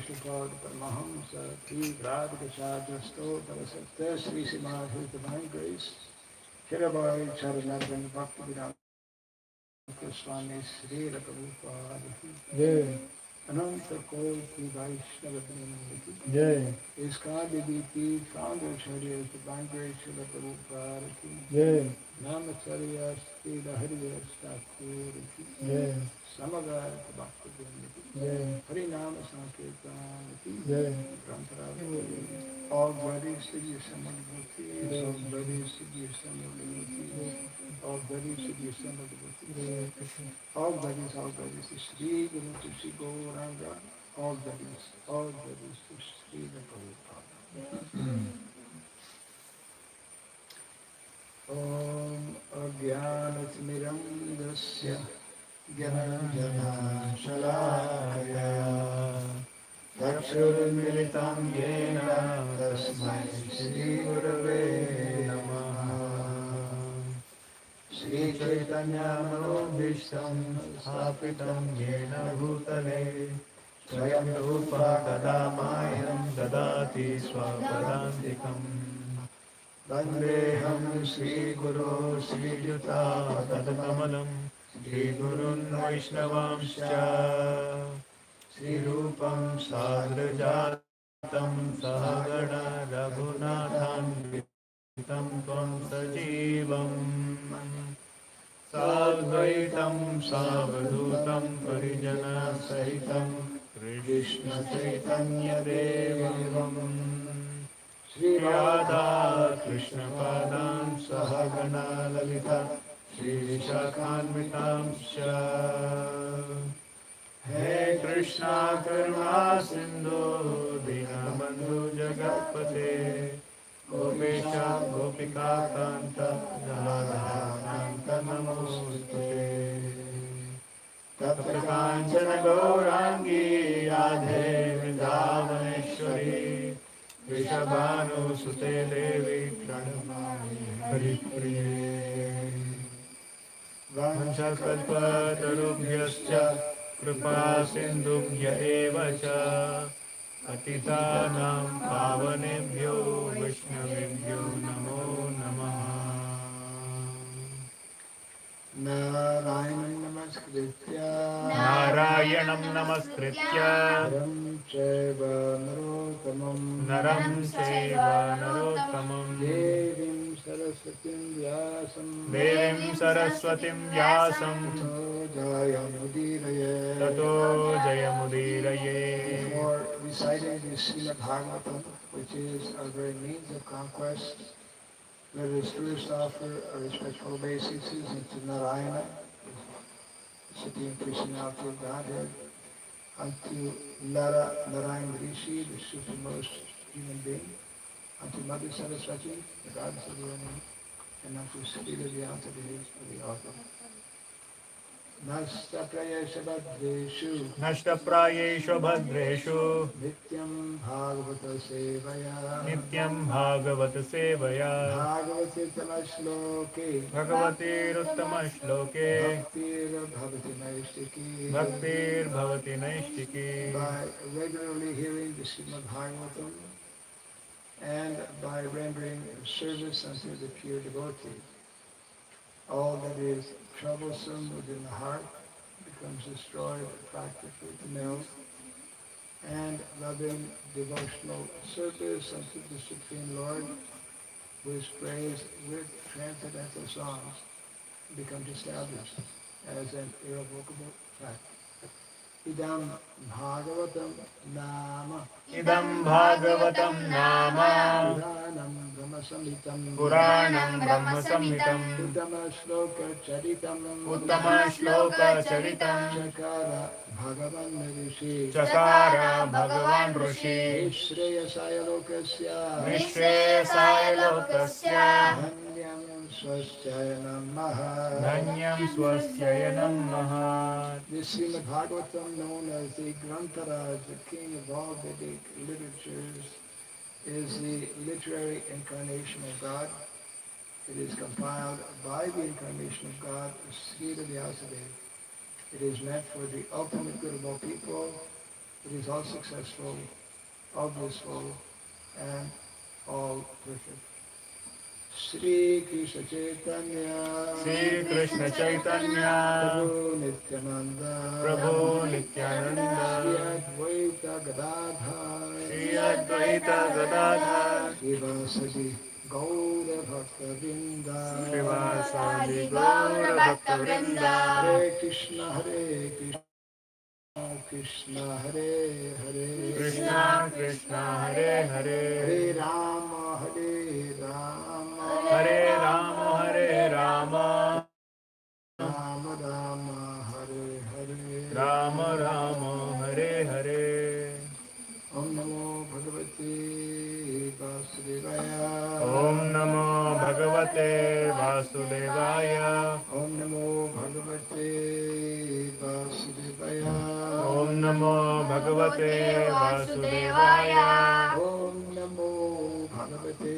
Vishnupada Paramahamsa T. Radhikachadrasto Parasatya Sri Sima His Divine Grace Shirabai Charanarvan Bhaktivedanta Swami Sri Prabhupada Jai. Ananta Koti Vaishnava Vrinda Jai. Iskar DBP Founder Charya Divine Grace Srila Prabhupada Jai. Namacharya Sri Haridas Thakur Jai. Samagaya Bhaktivedanta Jai. Harinama Sankirtan Jai. Grantara all bodies to be assembled devotees, all bodies to be assembled devotees, all bodies to be assembled devotees, all bodies to Sri Guru to Sri Gauranga, all bodies to Sri Prabhupada. Om Agyanatmirandasya Gyananjana Shalakaya Chakshurmilitam Yena Tasmai Shri Gurave Namaha Shri Chaitanya Manobhishtam Sthapitam Yena Bhutale Swayam Rupa Kadamayam Dadati Swapadantikam Vandeham Shri Guru Shri Yuta Padakamalam Shri Gurun Vaishnavamscha Shri Rupam Sagrajatam Sahagana Raghunathanvitam Tvam Sajivam Sadvaitam Savadhutam Parijana Sahitam Krishna Chaitanya Devam Shri Radha Krishna Padam Sahagana Lalita Shri Shakhanvitam Sha He Krishna Karma Sindhu Dinabandhu Jagatpate Gopesha Gopika Kanta Radha Kanta Namostate Tapta Kanchana Gaurangi Radhe Vrindavaneshwari Vrishabhanu Sute Devi Pranamami Haripriye Vanchakalpa Tarubhyascha Kripa Sindhubhya Eva Cha Patitanam Pavanebhyo Vaishnavebhyo Namo Namaha Narayanam Namaskritya Naram Chaiva Narottamam Devim Saraswatim Vyasam Tato Jayamudiraye. Before reciting the Srimad Bhagavatam, which is our very means of conquest, let us first offer our respectful obeisances to Narayana, the Supreme Personality of Godhead, unto Narayana Rishi, the supremest human being, unto Mother Saraswati, the goddess of the world, and unto Sri Vyanta, the author. Nashtaprayesha Bhadreshu Nityam Bhagavata Sevaya Bhagavati Uttama Shloke Bhaktir Bhavati Naistiki. By regularly hearing the Srimad Bhagavatam and by rendering service unto the pure devotee, all that is troublesome within the heart becomes destroyed practically to melt, and loving devotional service unto the Supreme Lord, who is praised with transcendental songs, becomes established as an irrevocable fact. Idam Bhagavatam Nama Puranam Brahma Samhitam Uttama Shloka Charitam Chakara Bhagavan Rishi Nishreyasaya Lokasya Dhanyam Swasthaya Namaha. This Srimad Bhagavatam, known as the Grantaraj, the king of all Vedic literatures, is the literary incarnation of God. It is compiled by the incarnation of God, Srila Vyasadeva. It is meant for the ultimate good of all people, it is all successful, all blissful, and all perfect. Sri Krishna Chaitanya, Sri Krishna Chaitanya, Prabhu Nityananda, Prabhu Nityananda, Sri Advaita Gadadhar, Sri Advaita Gadadhar, Srivasadi Gaura Bhakta Vrinda, Srivasadi Gaura Bhakta Vrinda, Hare Krishna Krishna Hare Hare, Krishna Krishna Hare Hare, Hare Rama Hare Rama, Hare Rama Hare Rama, Rama Rama Hare Hare, Rama Rama Hare Hare. Om Namo Bhagavate Vasudevaya, Om Namo Bhagavate Vasudevaya, Om Namo Bhagavate Vasudevaya, Om Namo Bhagavate Vasudevaya, Om Namo Bhagavate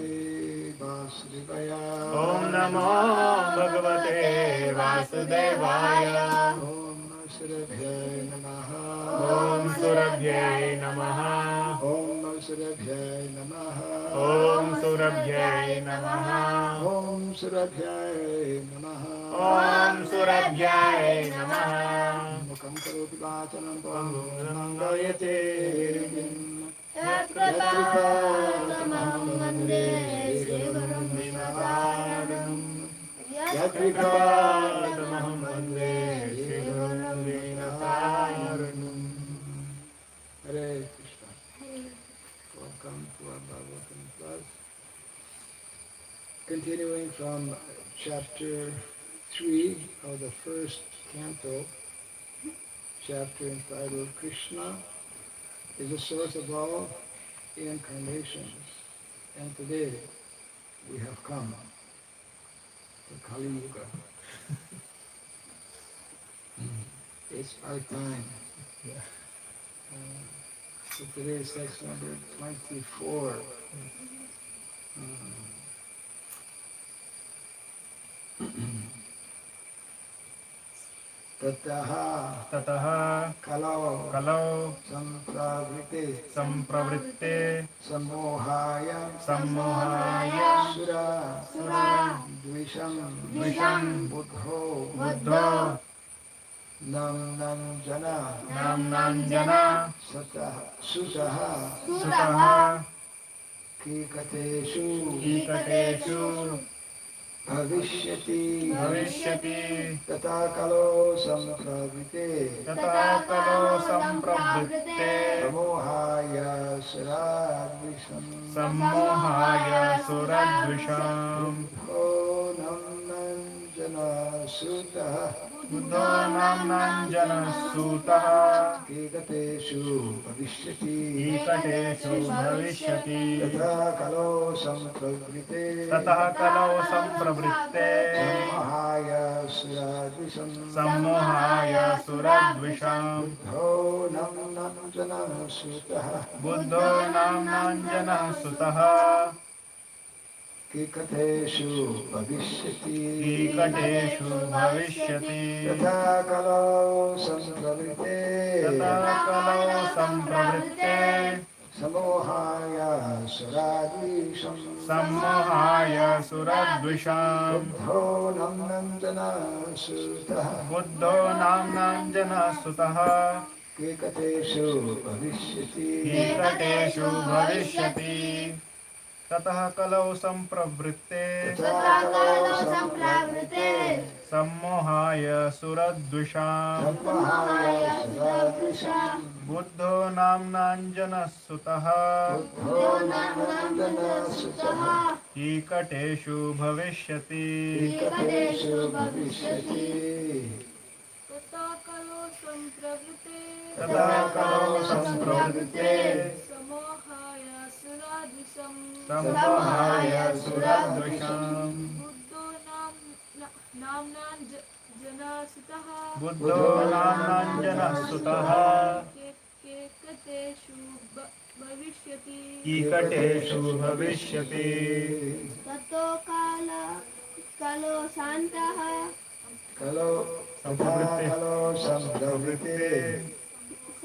Vasudevaya, Om Namo Bhagavate Vasudevaya, Om Surabhyay Namaha, Om Surabhyay Namaha, Om Surabhyay Namaha, Om Surabhyay Namaha, Om Surabhyay Namaha, Om Surabhyay Namaha. Mukam karoti vachanam tvam Gayate Yatkripatamaham vande Srivaram Vishwataranam. Yatrikādamaham vande Srivaram Vishwataranam. Hare Krishna. Welcome to our Bhagavatam class. Continuing from chapter 3 of the first canto, chapter entitled Krishna is the source of all incarnations. And today we have come to Kali Yuga. It's our time. So today is text number 24. Tataha Tataha kalau kalau sampravrite sampravritte sammohaya sammohaya sura dvisham Visham buddho nam jana Jana sutaha Sutaha kikateshu Ikateshu bhavishyati tata kalo sampravrite Tata kalo sampravritte sammohaya sura dvisham sammohaya suradvisham buddho nam jana sutaha Buddho namnam jana sutaha kikateshu bhavishyati Ikateshu bhavishyati tata kalo sampravrite Tataha kalau sampravritte sammohaya sura dvisham sammohaya suradvisham buddho nam jana sutaha Buddho namnam jana sutaha kikateshu bhavishyati Ikateshu bhavishyati tata kalo sampravrite Tataha kalau sampravritte sammohaya suradvisham sammohaya suradvisham buddho nam jana sutaha Buddho namnam jana sutaha kikateshu bhavishyati Ikateshu bhavishyati Tataha kalau sampravritte tata kalo sampravrite sammohaya suradvisham sammohaya suradvisham Buddho namnam jana sutaha buddho nam jana sutaha Ikateshu bhavishyati kikateshu bhavishyati Tatakalo sampravrite Tataha kalau sampravritte samohaya suradvisham sammohaya suradvisham buddho namnan jana sutaha Buddho namnam jana sutaha kekateshu bhavishyati Ikateshu bhavishyati tato kalo santaha kalo tata kalo sampravrite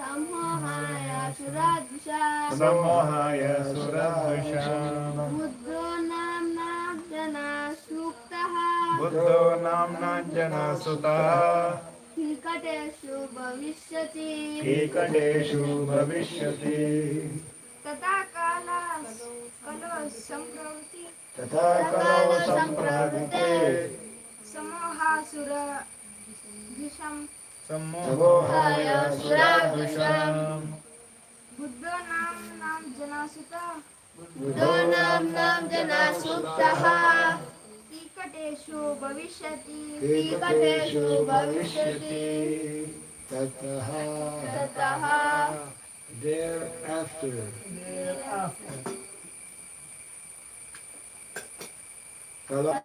Sammohaya Suradvisha Sammohaya Suradvisham Buddho Namna Jana Suktaha Buddho Namna Jana Sutaha Hikateshu Bhavishyati Ekateshu Bhavishyati Tata Kalo Sampravati Tatha kalo sampravite Samohasura Visham Sammohaya Suradvisham Buddho Nam Janasita Buddho Nam Janasuktaha Tikateshu Bhavishyati Ekateshu bhavishyati Tataha Tataha thereafter Kala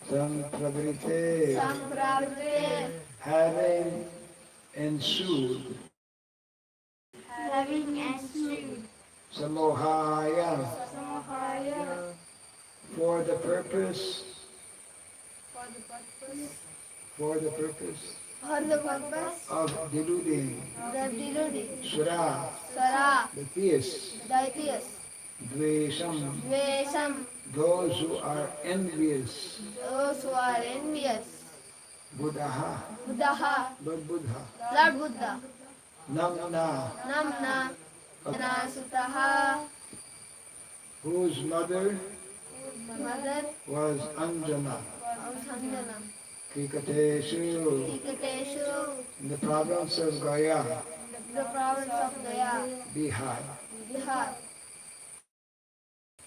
sampravrite Sampravite having ensued having ensued samohaya Samohaya for the purpose for the purpose of deluding the deluding sura Sara the theists Daityas dvesham Dvesham those who are envious those who are envious buddha Buddha Lord Buddha Lord Buddha namna Namna Janasutaha whose mother Mother was Anjana Sanjana Kikateshu Tikateshu in the province of Gaya the province of Gaya Bihar Bihar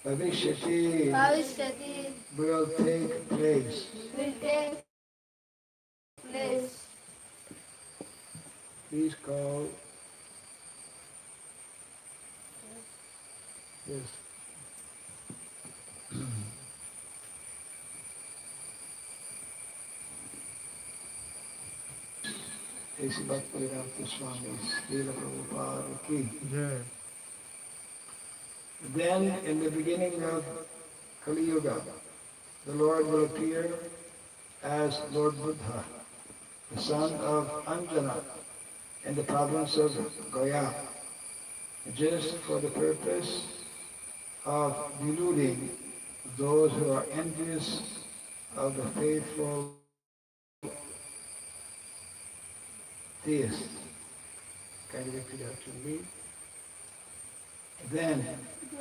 Bhavishyati Bhavishyati will take place will take place please call yes ऐसी भक्तिवेदांत स्वामी श्रील प्रभुपाद की Jai Then in the beginning of Kali Yuga, the Lord will appear as Lord Buddha, the son of Anjana, in the province of Gaya, just for the purpose of deluding those who are envious of the faithful theists. Can you repeat after me? Then,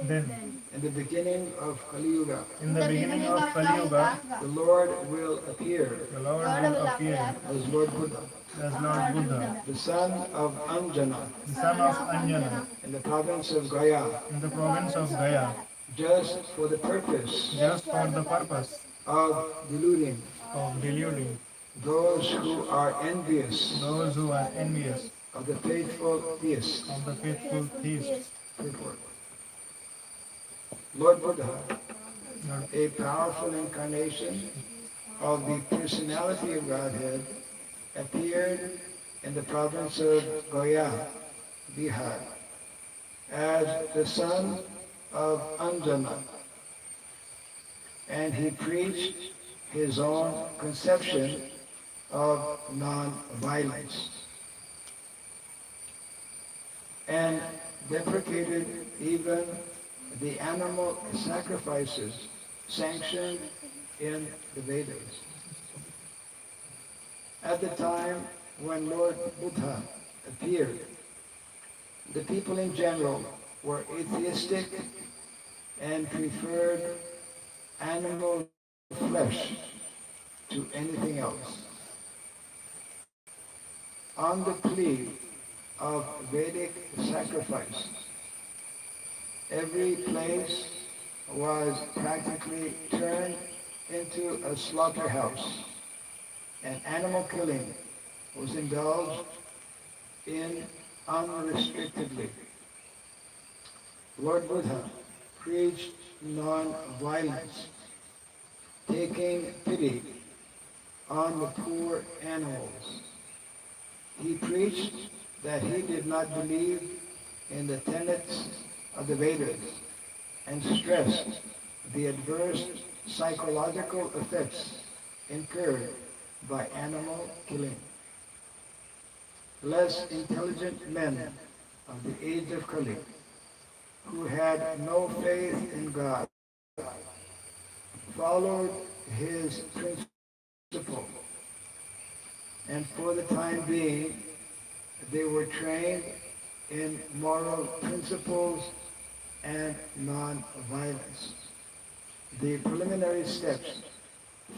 in the beginning of Kali Yuga, in the beginning of Kali Yuga, the Lord will appear the Lord will appear as Lord Buddha, as Lord Buddha, the son of Anjana, the son of Anjana, in the province of Gaya, in the province of Gaya, just for the purpose just for the purpose of deluding of deluding those who are envious those who are envious of the faithful theists. of the faithful theists. Report. Lord Buddha, Lord a powerful incarnation of the personality of Godhead, appeared in the province of Gaya, Bihar, as the son of Anjana, and he preached his own conception of non-violence and deprecated even the animal sacrifices sanctioned in the Vedas. At the time when Lord Buddha appeared, the people in general were atheistic and preferred animal flesh to anything else. On the plea of Vedic sacrifice, every place was practically turned into a slaughterhouse, and animal killing was indulged in unrestrictedly. Lord Buddha preached non-violence, taking pity on the poor animals. He preached that he did not believe in the tenets of the Vedas and stressed the adverse psychological effects incurred by animal killing. less intelligent men of the age of Kali, who had no faith in God, followed his principle, and for the time being, they were trained in moral principles and non-violence. The preliminary steps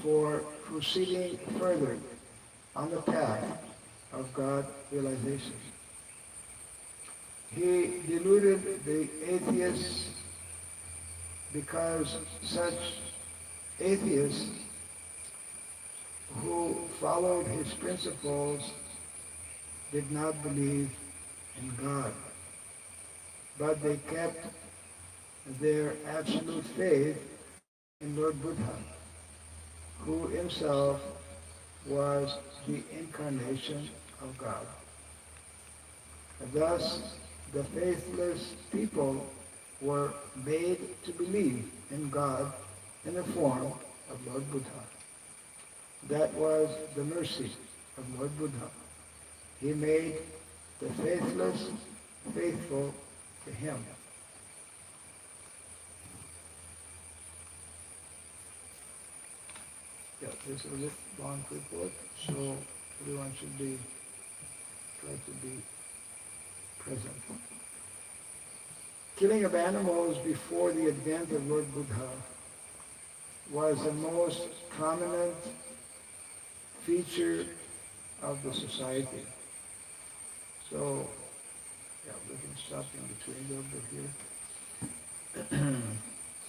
for proceeding further on the path of God realization. He deluded the atheists because such atheists who followed his principles did not believe in God, but they kept their absolute faith in Lord Buddha, who himself was the incarnation of God. Thus, the faithless people were made to believe in God in the form of Lord Buddha. That was the mercy of Lord Buddha. He made the faithless faithful to him. Yeah, this is a long report, so everyone should try to be present. Killing of animals before the advent of Lord Buddha was the most prominent feature of the society. So, yeah, we can stop in between a little bit here.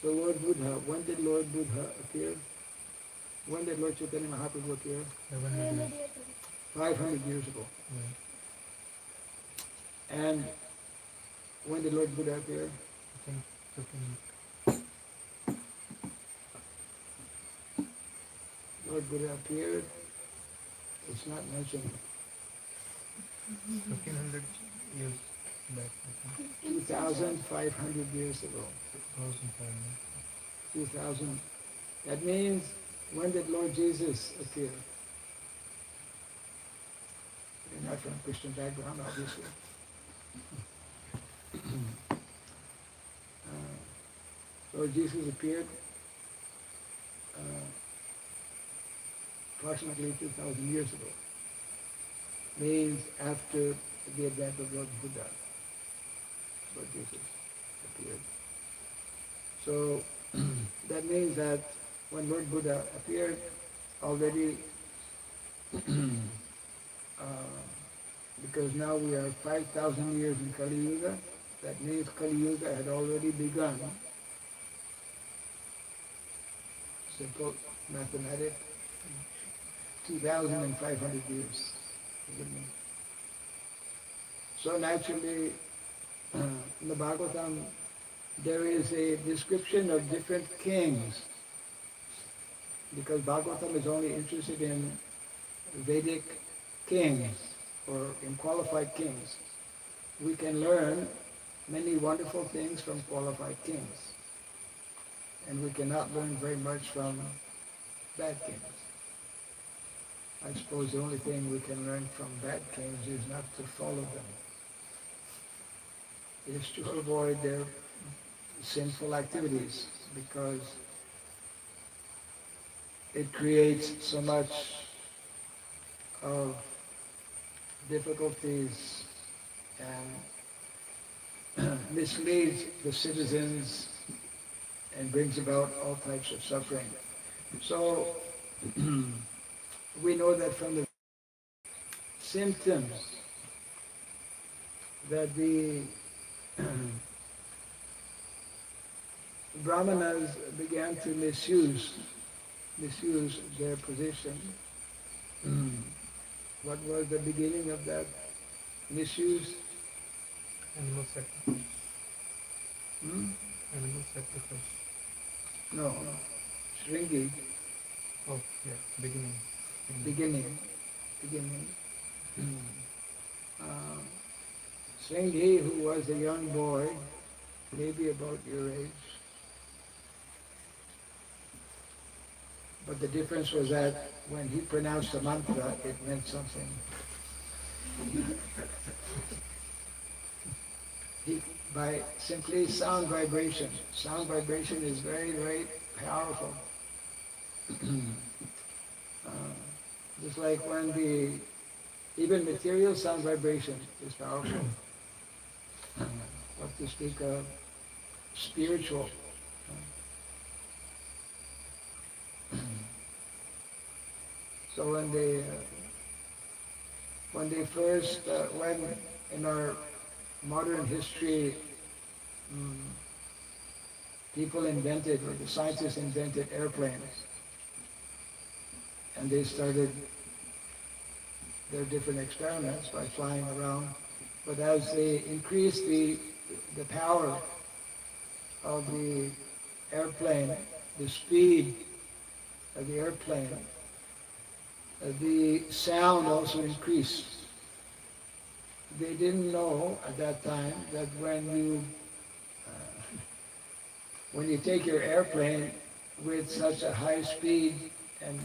So Lord Buddha, when did Lord Buddha appear? When did Lord Chaitanya Mahaprabhu appear? 700 years. 500 years ago. Yeah. And when did Lord Buddha appear? I think 15. Lord Buddha appeared. It's not mentioned. 1500 years back, I think. 2,500 years ago. 1500. 2,000. That means, when did Lord Jesus appear? You're not from a Christian background, obviously. Lord Jesus appeared approximately 2,000 years ago. Means after the advent of Lord Buddha, Lord Jesus appeared. So that means that when Lord Buddha appeared, already, because now we are 5,000 years in Kali Yuga, that means Kali Yuga had already begun. Simple mathematics, 2,500 years. So naturally, in the Bhagavatam, there is a description of different kings, because Bhagavatam is only interested in Vedic kings or in qualified kings. We can learn many wonderful things from qualified kings, and we cannot learn very much from bad kings. I suppose the only thing we can learn from bad kings is not to follow them. It is to avoid their sinful activities, because it creates so much of difficulties and misleads the citizens and brings about all types of suffering. So we know that from the symptoms that the Brahmanas began to misuse their position. What was the beginning of that misuse? Animal sacrifice. Hmm? Animal sacrifice. No. Shringi. Oh, yeah, beginning. Beginning. Shringi, who was a young boy, maybe about your age. But the difference was that when he pronounced the mantra, it meant something. By simply sound vibration. Sound vibration is very, very powerful. uh, just like when even material sound vibration is powerful. What to speak of spiritual. So when they first, when in our modern history, mm, people invented, or the scientists invented airplanes, and they started their different experiments by flying around. But as they increased the power of the airplane, the speed of the airplane, the sound also increased. They didn't know at that time that when you take your airplane with such a high speed and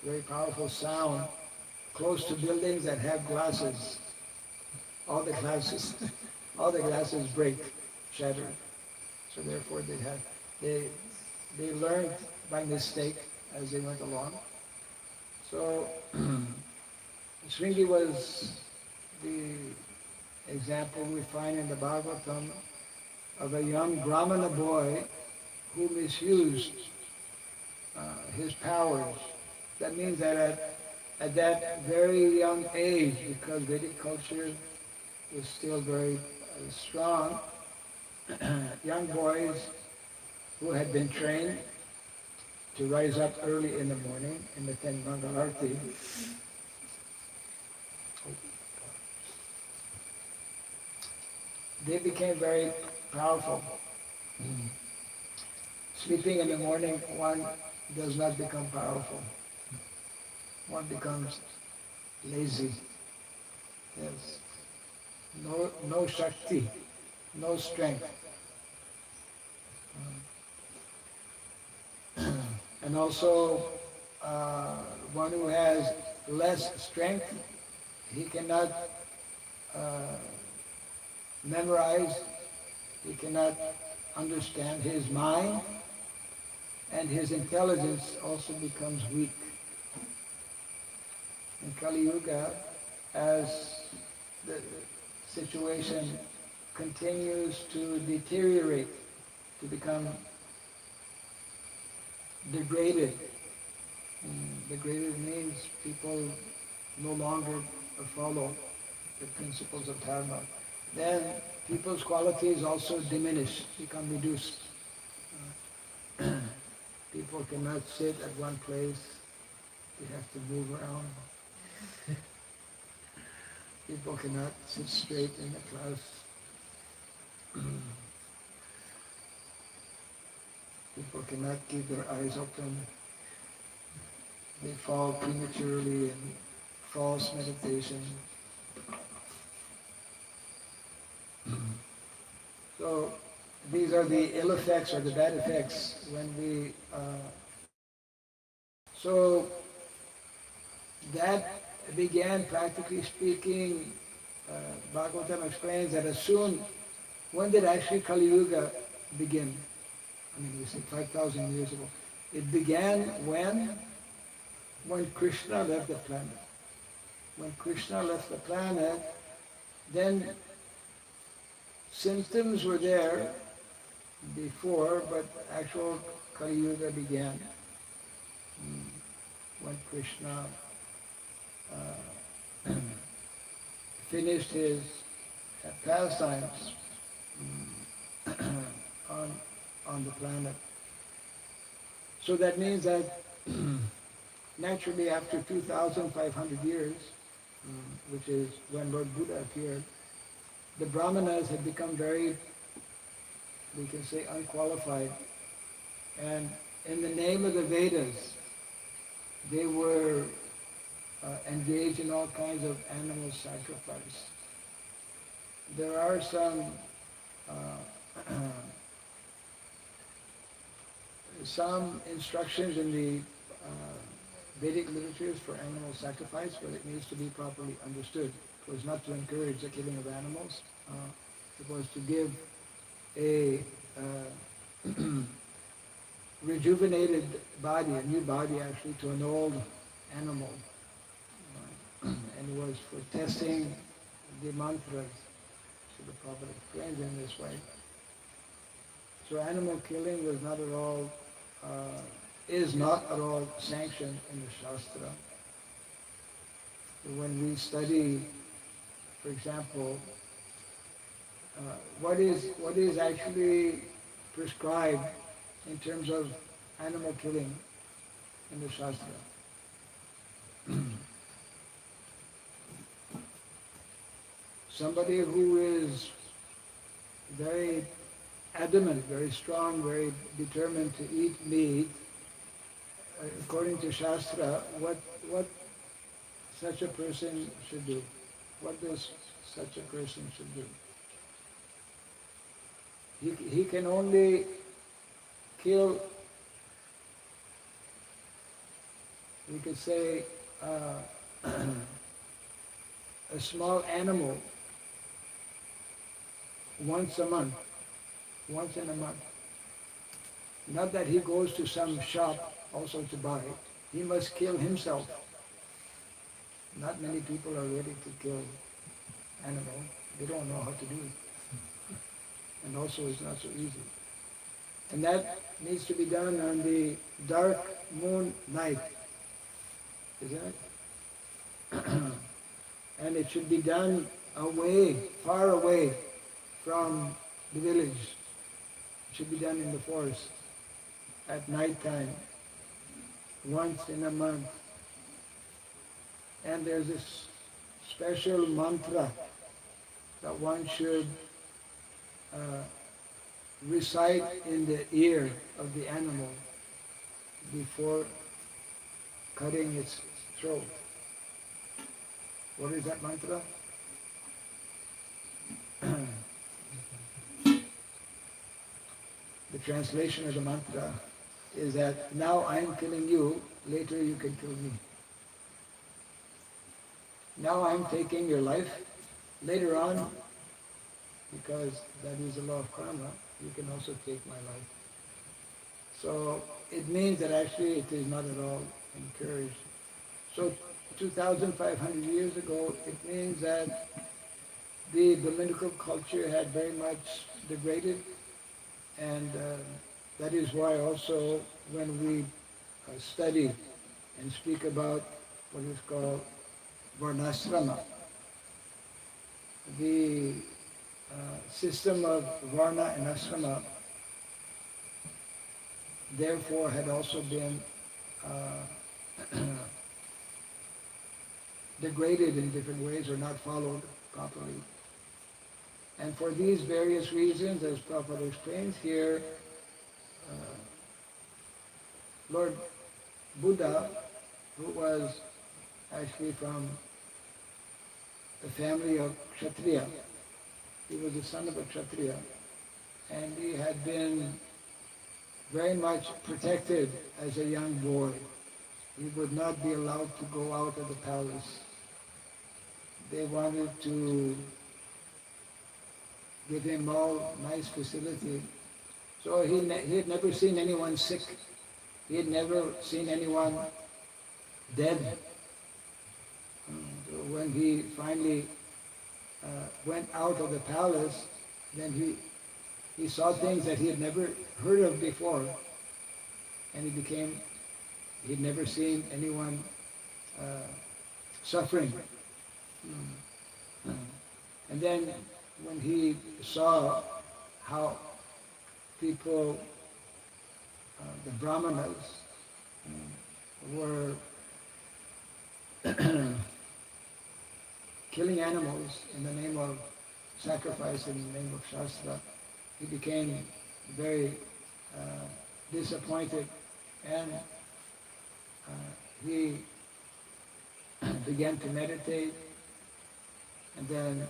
very powerful sound close to buildings that have glasses, all the glasses, all the glasses break, shatter. So therefore they learned by mistake as they went along. So Shringi was the example we find in the Bhagavatam of a young Brahmana boy who misused his powers. That means that at that very young age, because Vedic culture was still very strong, young boys who had been trained to rise up early in the morning and attend Mangalarti, they became very powerful. Sleeping in the morning, one does not become powerful. One becomes lazy. Yes. No Shakti, no strength. And also, one who has less strength, he cannot memorize, he cannot understand his mind, and his intelligence also becomes weak. In Kali Yuga, as the situation continues to deteriorate, to become degraded. Degraded means people no longer follow the principles of dharma. Then people's qualities also diminish, become reduced. People cannot sit at one place, they have to move around. People cannot sit straight in the class. People cannot keep their eyes open. They fall prematurely in false meditation. So these are the ill effects or the bad effects when we... So that began, practically speaking, Bhagavatam explains that as soon, when did actually Kali Yuga begin? I mean, we say 5,000 years ago. It began when Krishna left the planet. When Krishna left the planet, then symptoms were there before, but actual Kali Yuga began when Krishna finished his pastimes on the planet. So that means that naturally after 2,500 years, which is when Lord Buddha appeared, the Brahmanas had become very, we can say, unqualified. And in the name of the Vedas, they were engaged in all kinds of animal sacrifice. There are some instructions in the Vedic literatures for animal sacrifice, but it needs to be properly understood. was not to encourage the killing of animals. It was to give a rejuvenated body, a new body actually, to an old animal. And it was for testing the mantras. So the Prophet explains in this way. So animal killing was not at all, is not at all sanctioned in the Shastra. When we study, for example, what is actually prescribed in terms of animal killing in the Shastra. Somebody who is very adamant, very strong, very determined to eat meat, according to Shastra, what such a person should do? What does such a person should do? He can only kill, we could say, a small animal once a month, once in a month. Not that he goes to some shop also to buy. He must kill himself. Not many people are ready to kill animal. They don't know how to do it. And also it's not so easy. And that needs to be done on the dark moon night. Isn't it? And it should be done away, far away from the village. It should be done in the forest at night time, once in a month. And there's this special mantra that one should recite in the ear of the animal before cutting its throat. What is that mantra? The translation of the mantra is that now I am killing you, later you can kill me. Now I am taking your life, later on, because that is the law of karma, you can also take my life. So it means that actually it is not at all encouraged. So 2,500 years ago, it means that the Dominican culture had very much degraded, and that is why also when we study and speak about what is called Varnasrama, the system of Varna and Asrama therefore had also been degraded in different ways or not followed properly. And for these various reasons, as Prabhupada explains here, Lord Buddha, who was actually from the family of Kshatriya, he was the son of a Kshatriya, and he had been very much protected as a young boy. He would not be allowed to go out of the palace. They wanted to give him all nice facility. So he had never seen anyone sick. He had never seen anyone dead. So when he finally went out of the palace, then he saw things that he had never heard of before, and he'd never seen anyone suffering. And then when he saw how people, the Brahmanas, were killing animals in the name of sacrifice, in the name of Shastra, he became very disappointed, and he began to meditate, and then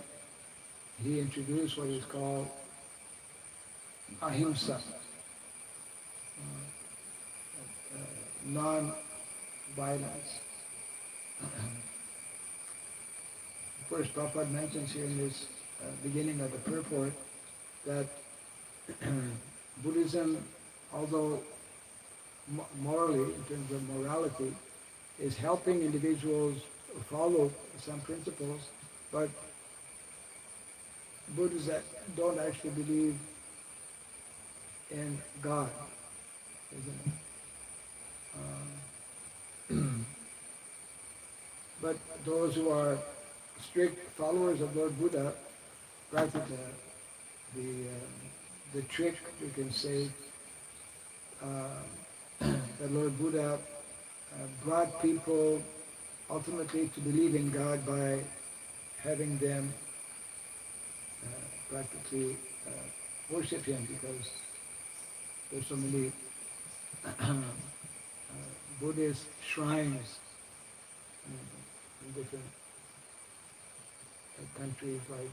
he introduced what is called ahimsa, non-violence. Of course, Prabhupada mentions here in this beginning of the purport that Buddhism, although morally, in terms of morality, is helping individuals follow some principles, but Buddhists that don't actually believe in God, isn't it? But those who are strict followers of Lord Buddha practice the trick, you can say, that Lord Buddha brought people ultimately to believe in God by having them practically worship Him, because there's so many Buddhist shrines in different countries like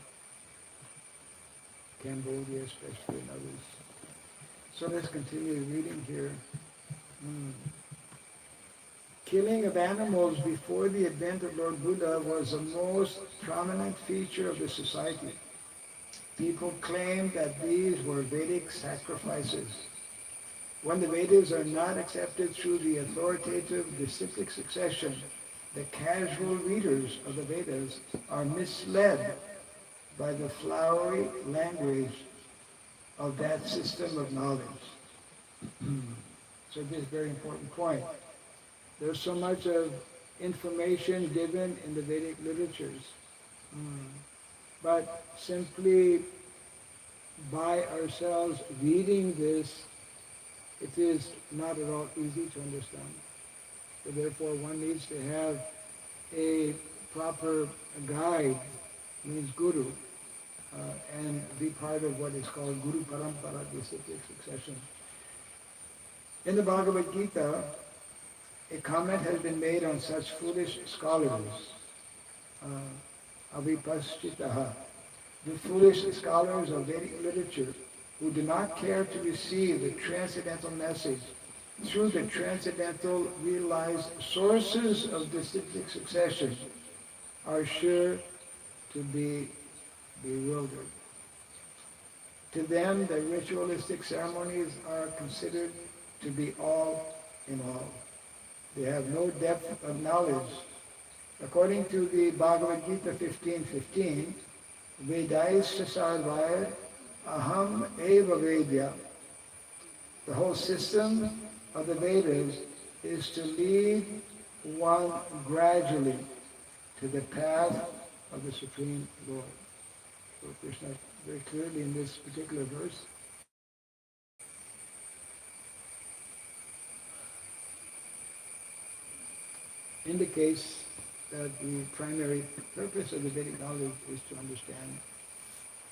Cambodia especially and others. So let's continue reading here. Killing of animals before the advent of Lord Buddha was the most prominent feature of the society. People claimed that these were Vedic sacrifices. When the Vedas are not accepted through the authoritative disciplic succession, the casual readers of the Vedas are misled by the flowery language of that system of knowledge. So this is a very important point. There's so much of information given in the Vedic literatures, but simply by ourselves reading this, it is not at all easy to understand. So therefore one needs to have a proper guide, means guru, and be part of what is called Guru Parampara, disciplic succession. In the Bhagavad Gita, a comment has been made on such foolish scholars, avipaschitaha, the foolish scholars of Vedic literature who do not care to receive the transcendental message through the transcendental realized sources of disciplic succession are sure to be bewildered. To them, the ritualistic ceremonies are considered to be all in all. They have no depth of knowledge. According to the Bhagavad Gita 15:15, Vedaisya sarvaya aham eva vedya. The whole system of the Vedas is to lead one gradually to the path of the Supreme Lord. So Krishna very clearly in this particular verse indicates that the primary purpose of the Vedic knowledge is to understand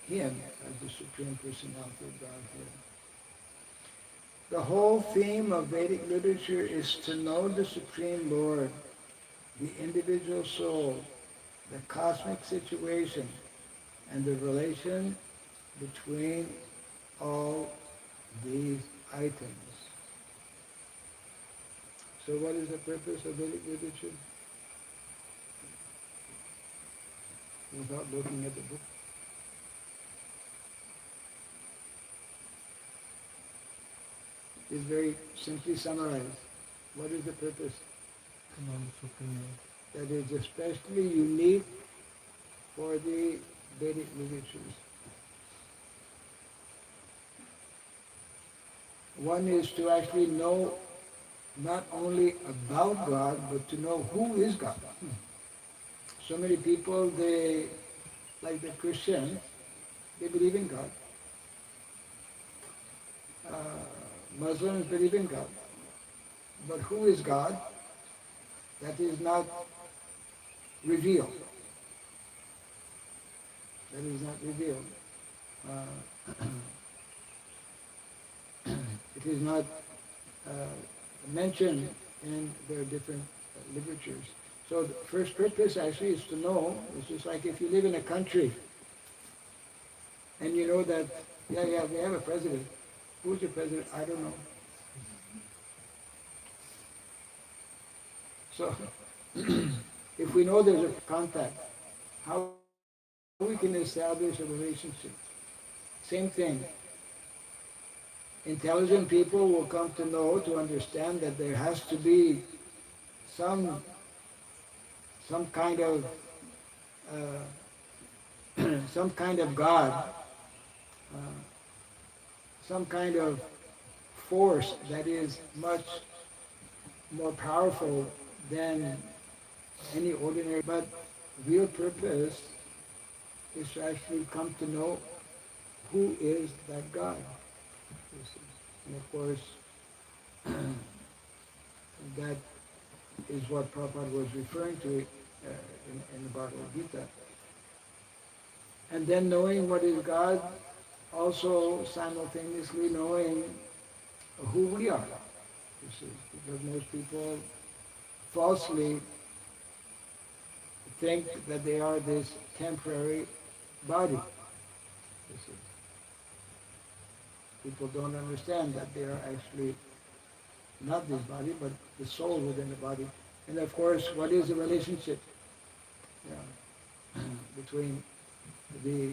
Him as the Supreme Personality of Godhead. The whole theme of Vedic literature is to know the Supreme Lord, the individual soul, the cosmic situation, and the relation between all these items. So what is the purpose of Vedic literature? Without looking at the book. Is very simply summarized. What is the purpose? To know the Supreme Lord. That is especially unique for the Vedic literatures. One is to actually know not only about God, but to know who is God. So many people, they, like the Christians, they believe in God. Muslims believe in God. But who is God? That is not revealed. That is not revealed. It is not mentioned in their different literatures. So the first purpose actually is to know. It's just like if you live in a country and you know that, we have a president. Who's your president? I don't know. So if we know there's a contact how we can establish a relationship. Same thing. Intelligent people will come to know, to understand that there has to be some kind of some kind of God, uh, some kind of force that is much more powerful than any ordinary. But real purpose is to actually come to know who is that God. And of course, that is what Prabhupada was referring to in the Bhagavad Gita. And then knowing what is God, also simultaneously knowing who we are. You see, because most people falsely think that they are this temporary body. You see. People don't understand that they are actually not this body, but the soul within the body. And of course, what is the relationship between the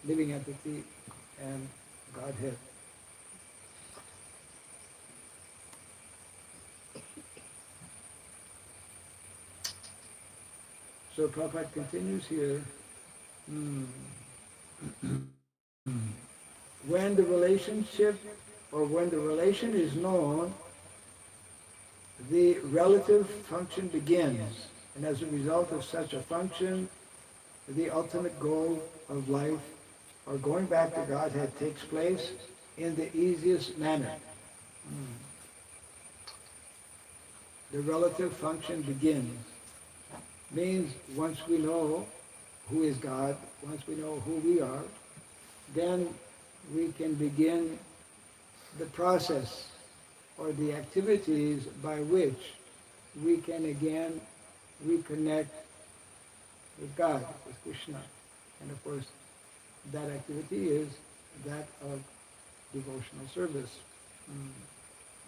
living entity and Godhead? So Prabhupada continues here. When the relationship or when the relation is known, the relative function begins. And as a result of such a function, the ultimate goal of life, or going back to Godhead, takes place in the easiest manner. The relative function begins. Means once we know who is God, once we know who we are, then we can begin the process or the activities by which we can again reconnect with God, with Krishna. And of course, that activity is that of devotional service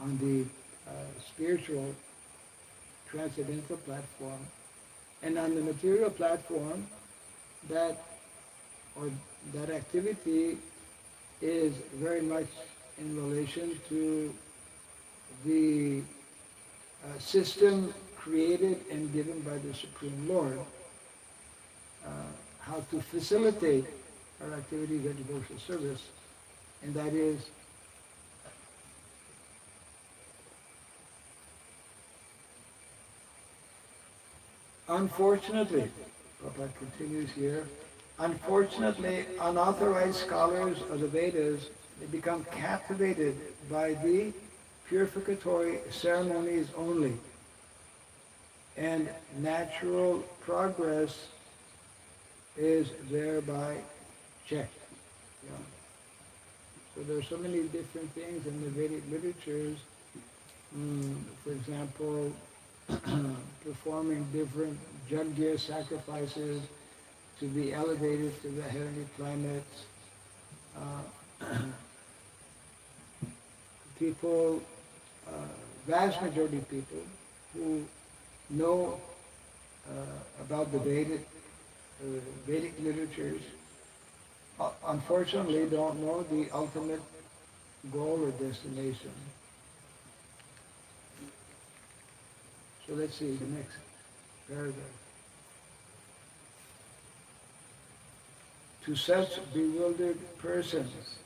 on the spiritual transcendental platform. And on the material platform, that activity is very much in relation to the system created and given by the Supreme Lord, how to facilitate our activities of devotional service, and that is unfortunately, Prabhupada continues here, unfortunately, unauthorized scholars of the Vedas, they become captivated by the purificatory ceremonies only, and natural progress is thereby checked. So there are so many different things in the Vedic literatures, for example, performing different yajna sacrifices to be elevated to the heavenly planets. People, vast majority of people who know about the Vedic literatures, unfortunately don't know the ultimate goal or destination. So let's see the next paragraph. To such bewildered persons,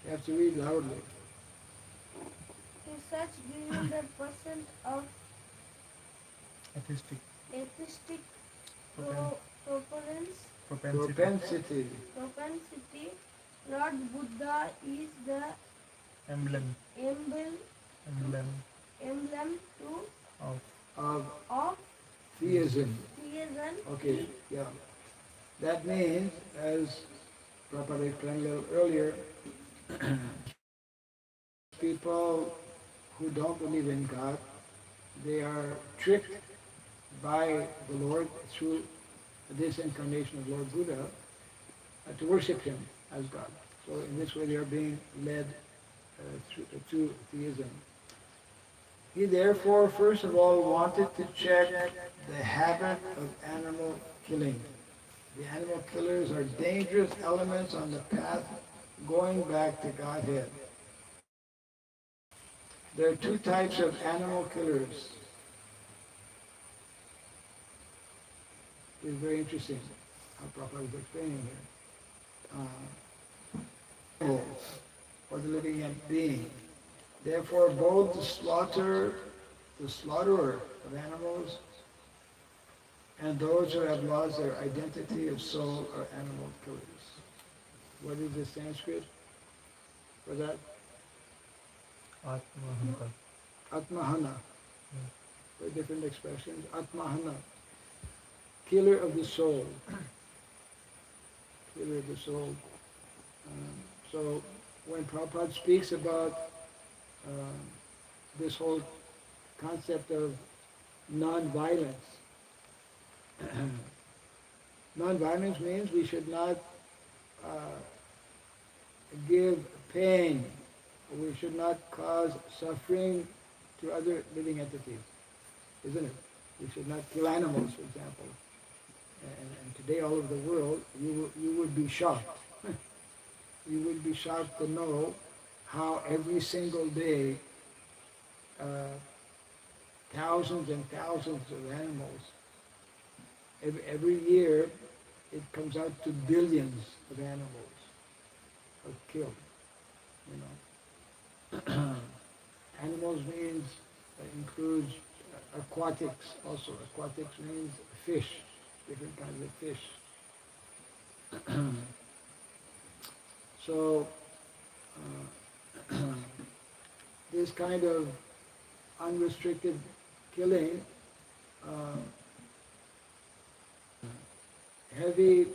you have to read loudly. To such bewildered person of Atheistic atheistic propensity. propensity, Lord Buddha is the Emblem to Of theism. theism. Okay, yeah. That means, as Prabhupada explained a little earlier, people who don't believe in God, they are tricked by the Lord through this incarnation of Lord Buddha to worship him as God. So in this way they are being led to theism. He therefore first of all wanted to check the habit of animal killing. The animal killers are dangerous elements on the path going back to Godhead. There are two types of animal killers. It's very interesting how Prabhupada is explaining here. Animals, or the living being. Therefore, both the slaughterer of animals, and those who have lost their identity of soul are animal killers. What is the Sanskrit for that? Atmahanta. Atmahana. Very different expressions. Atmahana. Killer of the soul. Killer of the soul. So when Prabhupada speaks about this whole concept of non-violence, non-violence means we should not give pain, we should not cause suffering to other living entities, isn't it? We should not kill animals, for example. And today all over the world, you would be shocked. You would be shocked to know how every single day thousands and thousands of animals, every year it comes out to billions of animals are killed, you know. Animals means, includes aquatics also. Aquatics means fish, different kinds of fish. So, this kind of unrestricted killing, heavy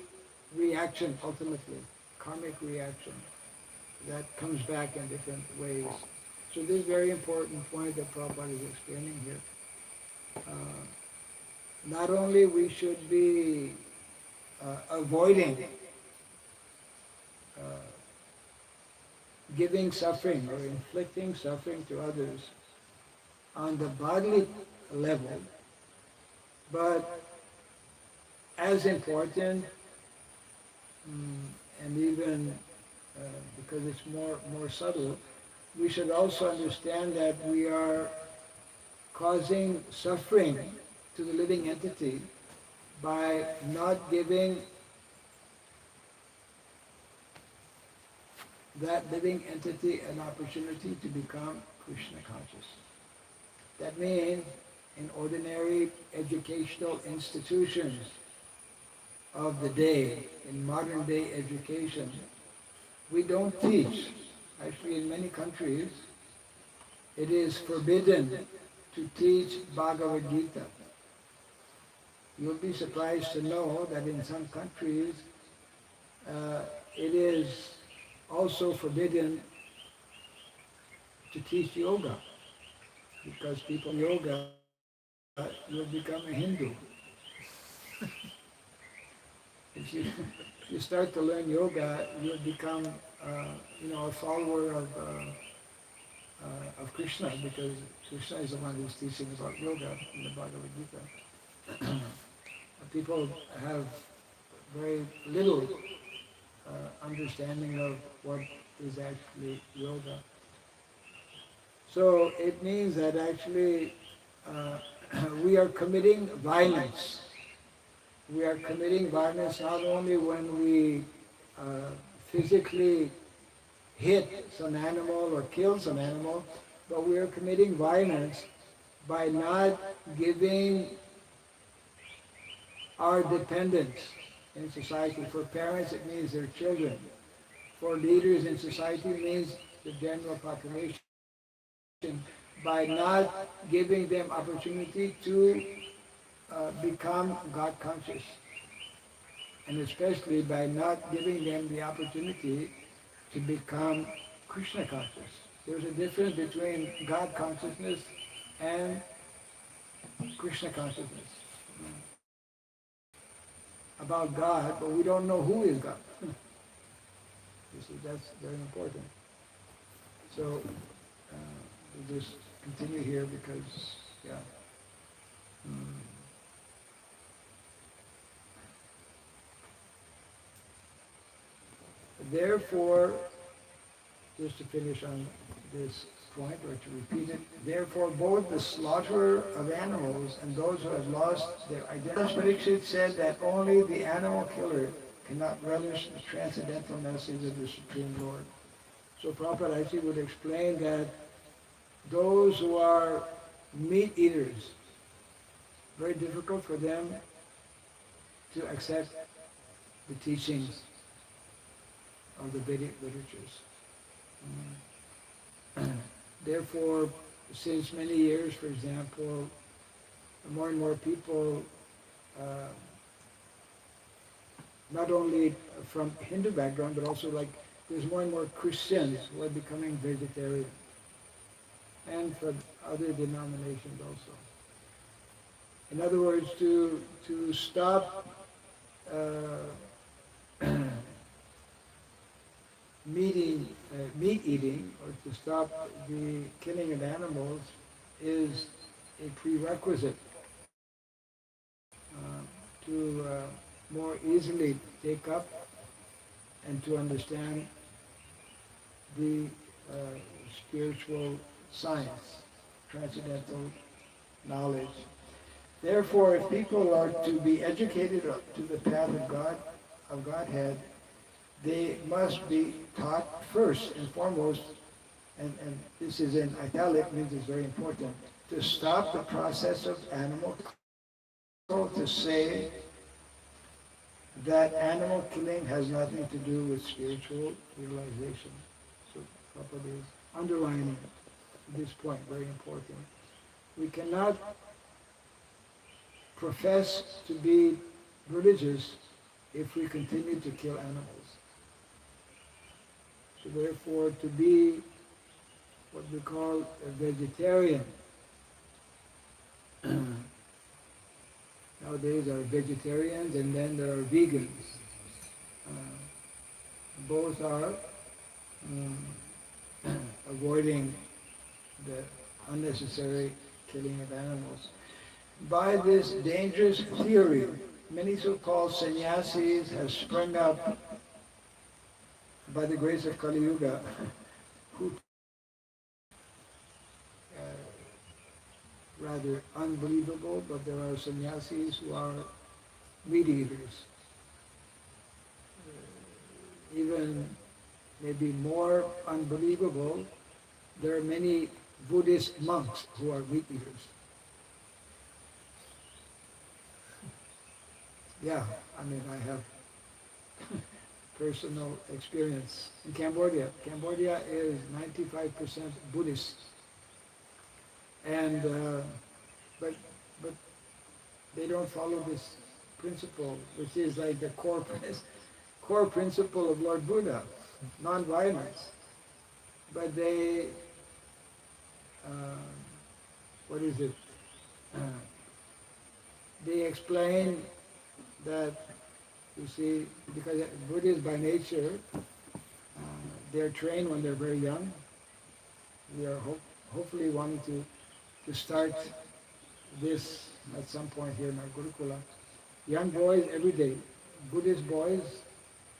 reaction ultimately, karmic reaction, that comes back in different ways. So this is a very important point that Prabhupada is explaining here. Not only we should be avoiding giving suffering or inflicting suffering to others on the bodily level, but as important, and even because it's more subtle, we should also understand that we are causing suffering to the living entity by not giving that living entity an opportunity to become Krishna conscious. That means in ordinary educational institutions of the day, in modern day education, we don't teach. Actually, in many countries, it is forbidden to teach Bhagavad Gita. You'll be surprised to know that in some countries, it is also forbidden to teach yoga, because people yoga, you'll become a Hindu. If you start to learn yoga, you'll become a follower of Krishna, because Krishna is the one who's teaching about yoga in the Bhagavad Gita. People have very little understanding of what is actually yoga. So it means that actually we are committing violence. We are committing violence not only when we physically hit some animal or kill some animal, but we are committing violence by not giving our dependents in society. For parents, it means their children. For leaders in society, it means the general population. By not giving them opportunity to become God conscious. And especially by not giving them the opportunity to become Krishna conscious. There's a difference between God consciousness and Krishna consciousness. About God, but we don't know who is God. You see, that's very important. So, we just continue here because, yeah. Mm. Therefore, just to finish on this point, or to repeat it, therefore both the slaughterer of animals and those who have lost their identity. Parikshit said that only the animal killer cannot relish the transcendental message of the Supreme Lord. So Prabhupada actually would explain that those who are meat eaters, very difficult for them to accept the teachings of the Vedic literatures. Therefore, since many years, for example, more and more people, not only from Hindu background, but also like there's more and more Christians who are becoming vegetarian, and from other denominations also. In other words, to stop meat eating, or to stop the killing of animals, is a prerequisite to more easily take up and to understand the spiritual science, transcendental knowledge. Therefore, if people are to be educated to the path of God, of Godhead, they must be taught first and foremost, and this is in italic, means it's very important, to stop the process of animal killing, to say that animal killing has nothing to do with spiritual realization. So Prabhupada is underlining this point, very important. We cannot profess to be religious if we continue to kill animals. So therefore, to be what we call a vegetarian, nowadays there are vegetarians and then there are vegans. Both are avoiding the unnecessary killing of animals. By this dangerous theory, many so-called sannyasis have sprung up by the grace of Kali Yuga, who rather unbelievable, but there are sannyasis who are meat eaters. Even maybe more unbelievable, there are many Buddhist monks who are meat eaters. Yeah, I mean, I have personal experience in Cambodia. Cambodia is 95% Buddhist, and but they don't follow this principle, which is like the core principle of Lord Buddha, non-violence. But they, what is it? They explain that, you see, because Buddhists by nature, they're trained when they're very young. We are hopefully wanting to start this at some point here in our Gurukula. Young boys every day, Buddhist boys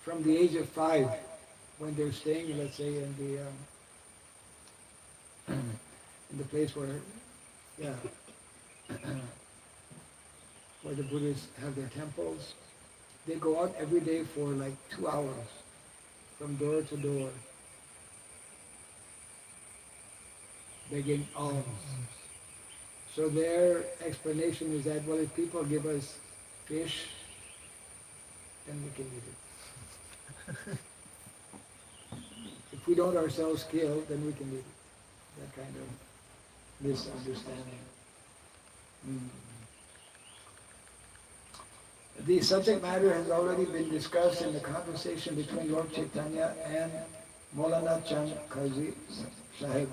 from the age of 5, when they're staying, let's say, in the place where, yeah, where the Buddhists have their temples, they go out every day for like 2 hours, from door to door, begging alms. So their explanation is that, well, if people give us fish, then we can eat it. If we don't ourselves kill, then we can eat it. That kind of misunderstanding. The subject matter has already been discussed in the conversation between Lord Chaitanya and Maulana Chand Kazi Sahib.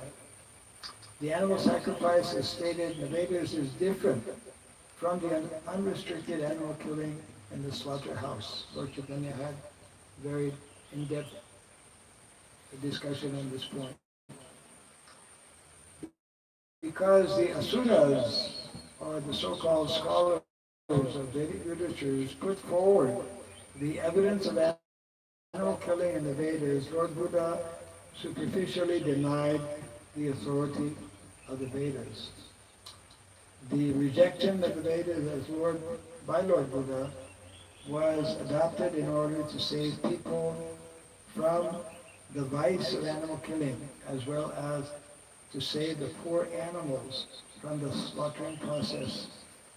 The animal sacrifice, as stated in the Vedas, is different from the unrestricted animal killing in the slaughterhouse. Lord Chaitanya had very in-depth discussion on this point. because the asuras, or the so-called scholars of Vedic literatures, put forward the evidence of animal killing in the Vedas, Lord Buddha superficially denied the authority of the Vedas. The rejection of the Vedas by Lord Buddha was adopted in order to save people from the vice of animal killing, as well as to save the poor animals from the slaughtering process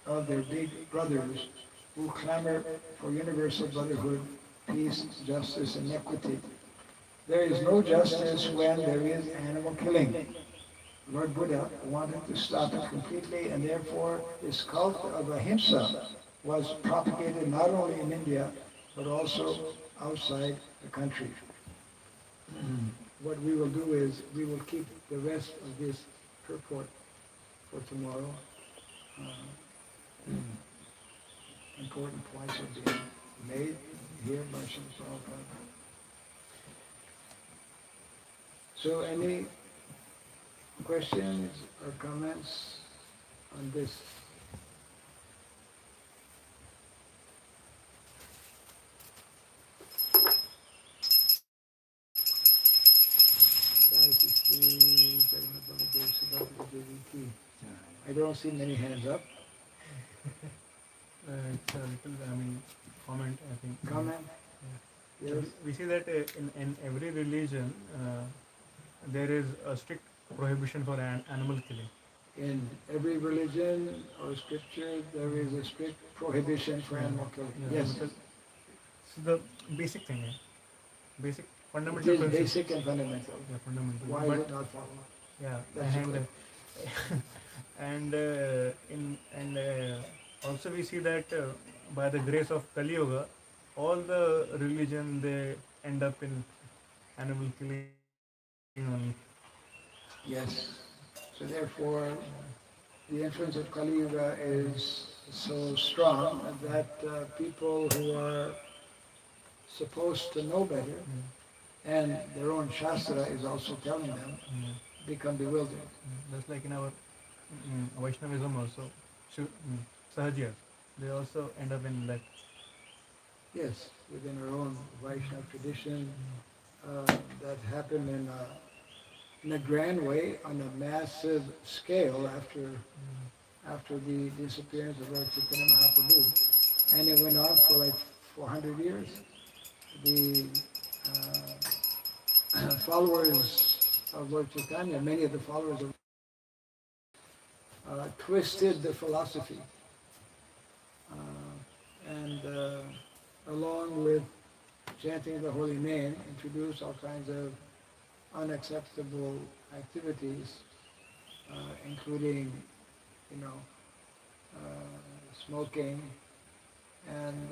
of their big brothers who clamor for universal brotherhood, peace, justice, and equity. There is no justice when there is animal killing. Lord Buddha wanted to stop it completely, and therefore his cult of ahimsa was propagated not only in India, but also outside the country. What we will do is we will keep the rest of this purport for tomorrow. Important points are being made here by Srila Prabhupada. So any questions or comments on this? I don't see many hands up. It's a little, comment, I think. Comment? Yeah. Yes. We see that in every religion, there is a strict prohibition for animal killing. In every religion or scripture, there is a strict prohibition for animal killing. Yeah, Yes. because it's the basic thing, basic It fundamental is principle. basic and fundamental. Yeah, fundamental. Why But is it not followed? yeah, That's and good. also we see that by the grace of Kali Yuga, all the religion they end up in animal killing only. Yes. So therefore, the influence of Kali Yuga is so strong that people who are supposed to know better, and their own Shastra is also telling them, become bewildered. Just like in our Vaishnavism also, Sahajiyas, they also end up in that. Yes, within our own Vaishnava tradition, that happened in a grand way, on a massive scale after the disappearance of Lord Chaitanya Mahaprabhu. And it went on for like 400 years. The followers of Lord Chaitanya, many of the followers of twisted the philosophy, and along with chanting the holy name, introduced all kinds of unacceptable activities, including, smoking, and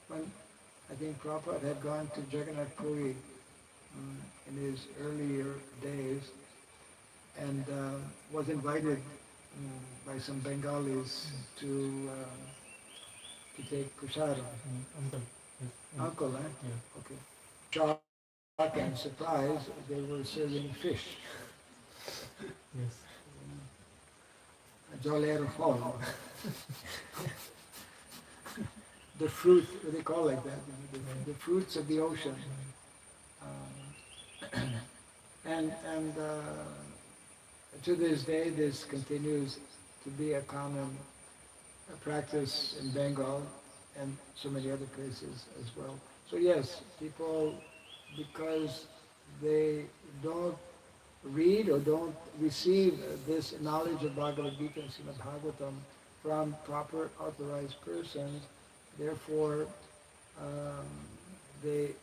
when I think Prabhupada had gone to Jagannath Puri in his earlier days, and was invited by some Bengalis to take prasadam. Uncle. Uncle, eh? Yeah. Okay. Shock and surprise, they were serving fish. Yes. Jolero Hall. The fruit, what they call like that, the fruits of the ocean. And to this day, this continues to be a common practice in Bengal and so many other places as well. So yes, people, because they don't read or don't receive this knowledge of Bhagavad Gita and Srimad Bhagavatam from proper authorized persons, therefore they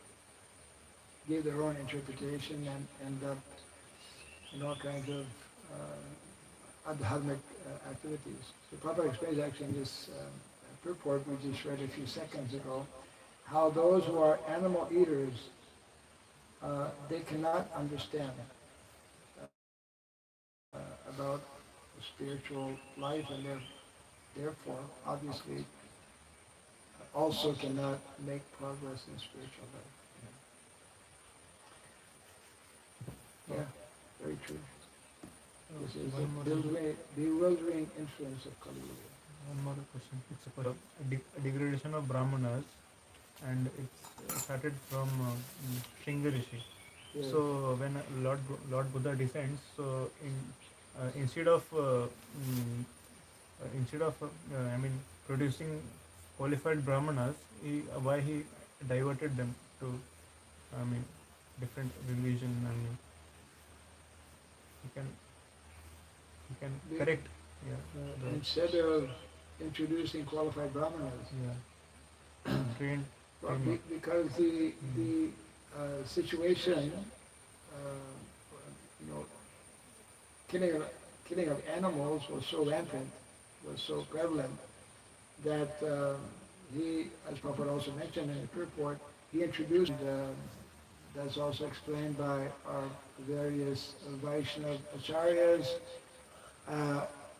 give their own interpretation and end up in all kinds of adharmic activities. So Prabhupada explains actually in this purport we just read a few seconds ago, how those who are animal eaters, they cannot understand about the spiritual life, and therefore, obviously, also cannot make progress in spiritual life. Yeah, very true. This is One the more. bewildering influence of Kali Yuga. One more question. It's about degradation of Brahmanas, and it's started from Shringa Rishi. Yes. So when Lord Buddha descends, so instead of I mean producing qualified Brahmanas, why he diverted them to I mean different religion. I mean he can Be- correct. Yeah. the- Instead of introducing qualified brahmanas, Yeah. Trained. well, trained. because the situation, you know, killing of animals was so rampant, was so prevalent that he, as Prabhupada also mentioned in the purport, he introduced. That's also explained by our various Vaishnava acharyas.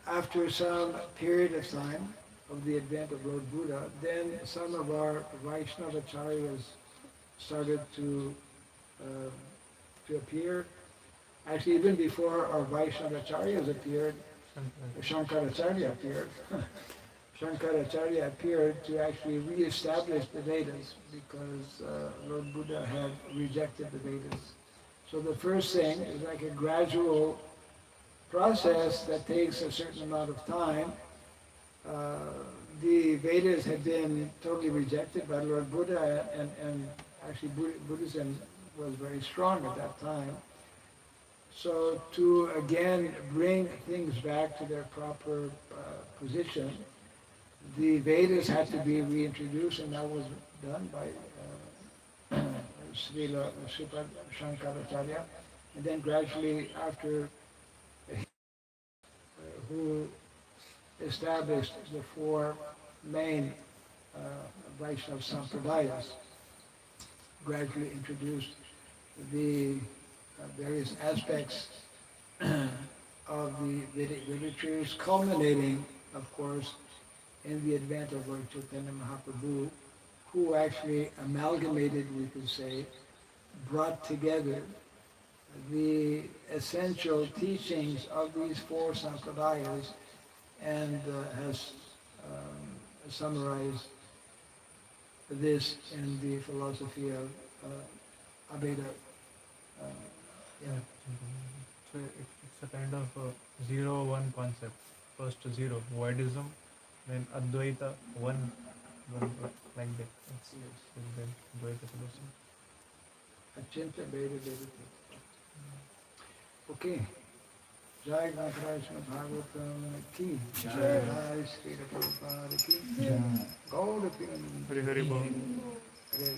After some period of time of the advent of Lord Buddha, then some of our Vaishnava acharyas started to appear. Actually, even before our Vaishnava acharyas appeared, Shankaracharya appeared. Shankaracharya appeared to actually re-establish the Vedas because Lord Buddha had rejected the Vedas. So the first thing is like a gradual process that takes a certain amount of time. The Vedas had been totally rejected by Lord Buddha, and actually Buddhism was very strong at that time. So to again bring things back to their proper position, the Vedas had to be reintroduced, and that was done by Srila Shankaracharya. And then gradually after, who established the four main Vaishnava Sampradayas, gradually introduced the various aspects of the Vedic literatures, culminating, of course, in the advent of Lord Chaitanya Mahaprabhu, who actually amalgamated, we could say, brought together the essential teachings of these four sampradayas and has summarized this in the philosophy of Abheda. Yeah. So it's a kind of 0-1 concept. First zero, voidism, then Advaita, one like that. It's the Advaita philosophy. Achintya Veda Vedita. Okay. Jai Gautaraj Bhagavatam ki Jai Sri Prabhupada ki Jai. Gaurav Hari Hari Bol. Hare